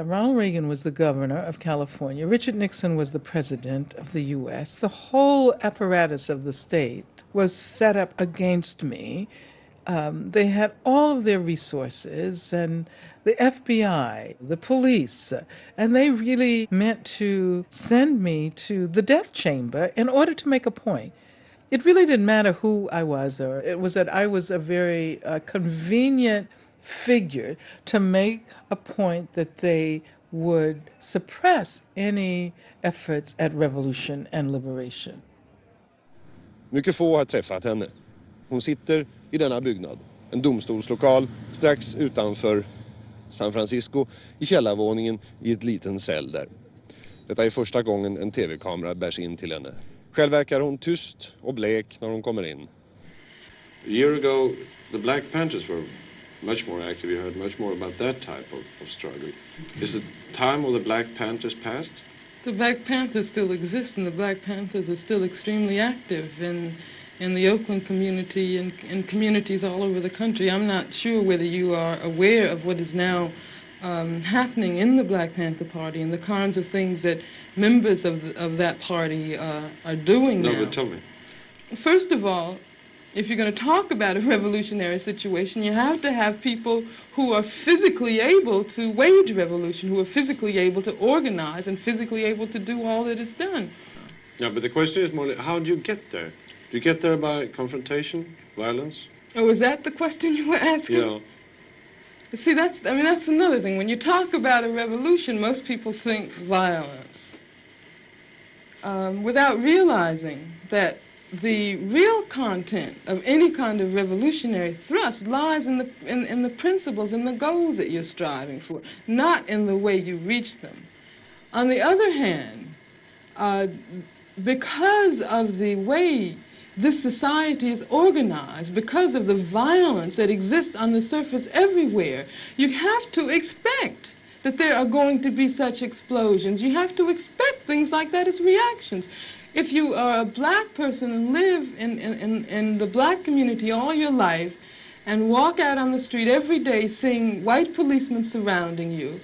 Ronald Reagan was the governor of California. Richard Nixon was the president of the U.S. The whole apparatus of the state was set up against me. They had all of their resources, and the FBI, the police, and they really meant to send me to the death chamber in order to make a point. It really didn't matter who I was, or it was that I was a very convenient figure to make a point that they would suppress any efforts at revolution and liberation. Mycket få har träffat henne. Hon sitter i denna byggnad, en domstolslokal strax utanför San Francisco, i källarvåningen i ett liten cell där. Detta är första gången en tv-kamera bärs in till henne. Själv verkar hon tyst och blek när hon kommer in. A year ago, the Black Panthers were much more active. You heard much more about that type of struggle. Is the time of the Black Panthers past? The Black Panthers still exist, and the Black Panthers are still extremely active in the Oakland community and in communities all over the country. I'm not sure whether you are aware of what is now happening in the Black Panther Party and the kinds of things that members of that party are doing now. No, but tell me. First of all, if you're going to talk about a revolutionary situation, you have to have people who are physically able to wage revolution, who are physically able to organize and physically able to do all that is done. Yeah, but the question is more, how do you get there? Do you get there by confrontation, violence? Oh, is that the question you were asking? Yeah. See, that's another thing. When you talk about a revolution, most people think violence, without realizing that the real content of any kind of revolutionary thrust lies in the principles and the goals that you're striving for, not in the way you reach them. On the other hand, because of the way this society is organized, because of the violence that exists on the surface everywhere, you have to expect that there are going to be such explosions. You have to expect things like that as reactions. If you are a black person and live in the black community all your life and walk out on the street every day seeing white policemen surrounding you,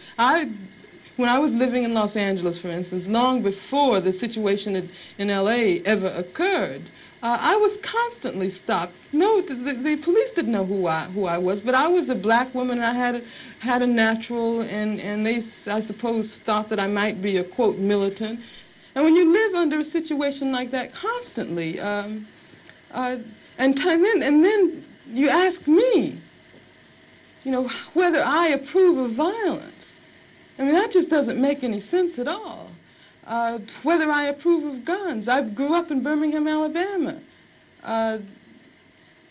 when I was living in Los Angeles, for instance, long before the situation in LA ever occurred, I was constantly stopped. No, the police didn't know who I was, but I was a black woman and I had a natural, and they, I suppose, thought that I might be a, quote, militant. And when you live under a situation like that constantly, and then you ask me, whether I approve of violence. I mean, that just doesn't make any sense at all. Whether I approve of guns. I grew up in Birmingham, Alabama.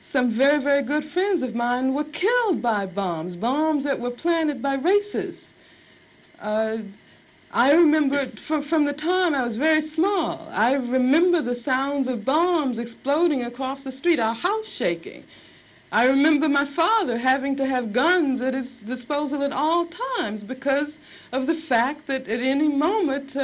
Some very, very good friends of mine were killed by bombs that were planted by racists. I remember from the time I was very small, I remember the sounds of bombs exploding across the street, our house shaking. I remember my father having to have guns at his disposal at all times because of the fact that at any moment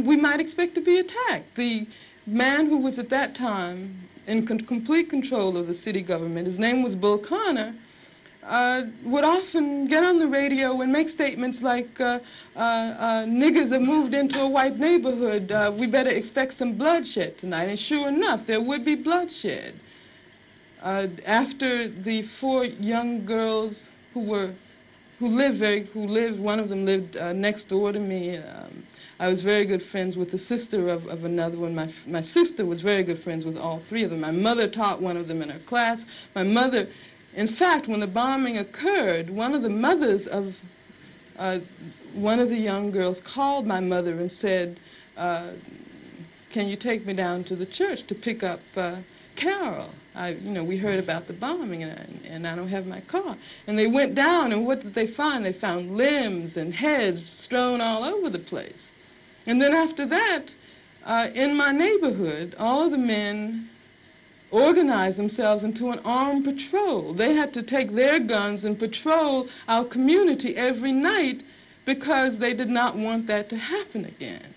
we might expect to be attacked. The man who was at that time in complete control of the city government, his name was Bull Connor, would often get on the radio and make statements like, niggers have moved into a white neighborhood, we better expect some bloodshed tonight. And sure enough, there would be bloodshed. After the 4 young girls who lived, one of them lived next door to me. I was very good friends with the sister of another one. My sister was very good friends with all 3 of them. My mother taught one of them in her class. My mother, in fact, when the bombing occurred, one of the mothers of one of the young girls called my mother and said, can you take me down to the church to pick up Carol? We heard about the bombing, and I don't have my car. And they went down, and what did they find? They found limbs and heads strewn all over the place. And then after that, in my neighborhood, all of the men organized themselves into an armed patrol. They had to take their guns and patrol our community every night because they did not want that to happen again.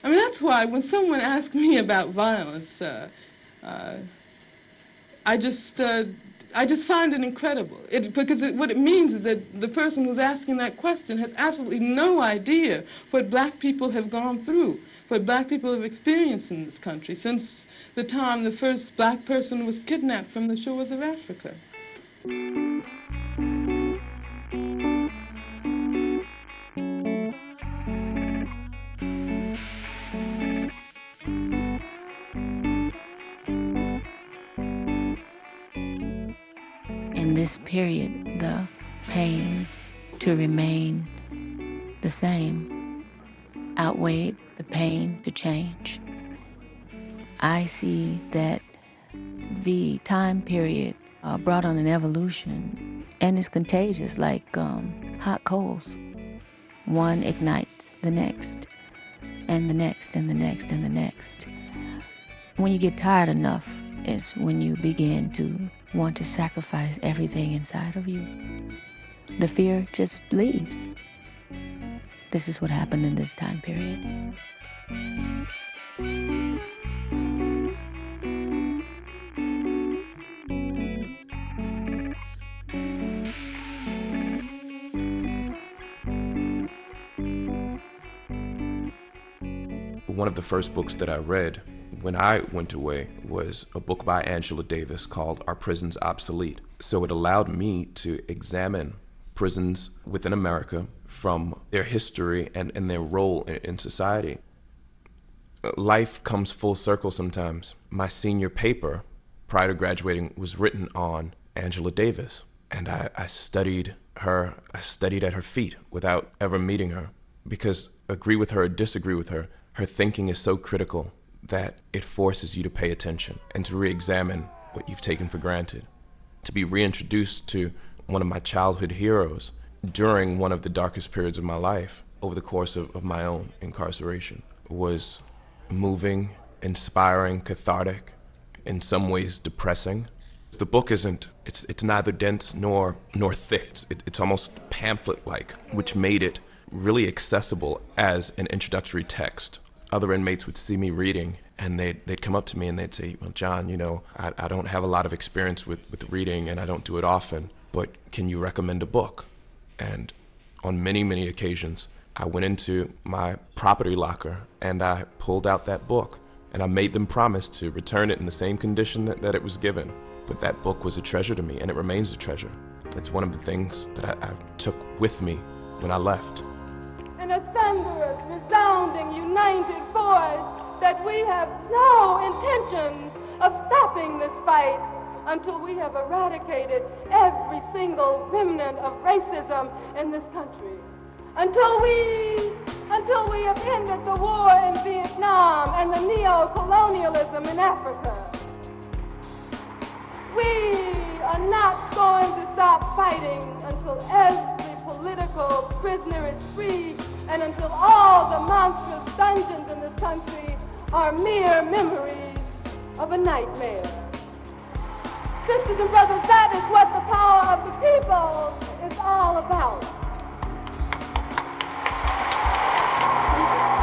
I mean, that's why when someone asks me about violence, I just find it incredible. What it means is that the person who's asking that question has absolutely no idea what black people have gone through, what black people have experienced in this country since the time the first black person was kidnapped from the shores of Africa. In this period, the pain to remain the same outweighed the pain to change. I see that the time period brought on an evolution, and it's contagious like hot coals. One ignites the next, and the next, and the next, and the next. When you get tired enough is when you begin to want to sacrifice everything inside of you. The fear just leaves. This is what happened in this time period. One of the first books that I read when I went away was a book by Angela Davis called Are Prisons Obsolete? So it allowed me to examine prisons within America from their history and their role in society. Life comes full circle sometimes. My senior paper prior to graduating was written on Angela Davis, and I studied her. I studied at her feet without ever meeting her, because agree with her or disagree with her, her thinking is so critical that it forces you to pay attention and to re-examine what you've taken for granted. To be reintroduced to one of my childhood heroes during one of the darkest periods of my life over the course of my own incarceration was moving, inspiring, cathartic, in some ways depressing. The book it's neither dense nor thick. It's almost pamphlet-like, which made it really accessible as an introductory text. Other inmates would see me reading, and they'd come up to me and they'd say, well, John, I don't have a lot of experience with reading, and I don't do it often, but can you recommend a book? And on many, many occasions, I went into my property locker and I pulled out that book, and I made them promise to return it in the same condition that it was given. But that book was a treasure to me, and it remains a treasure. It's one of the things that I took with me when I left. In a thunderous, resounding, united voice that we have no intentions of stopping this fight until we have eradicated every single remnant of racism in this country. Until we have ended the war in Vietnam and the neo-colonialism in Africa. We are not going to stop fighting until every political prisoner is free and until all the monstrous dungeons in this country are mere memories of a nightmare. Sisters and brothers, that is what the power of the people is all about.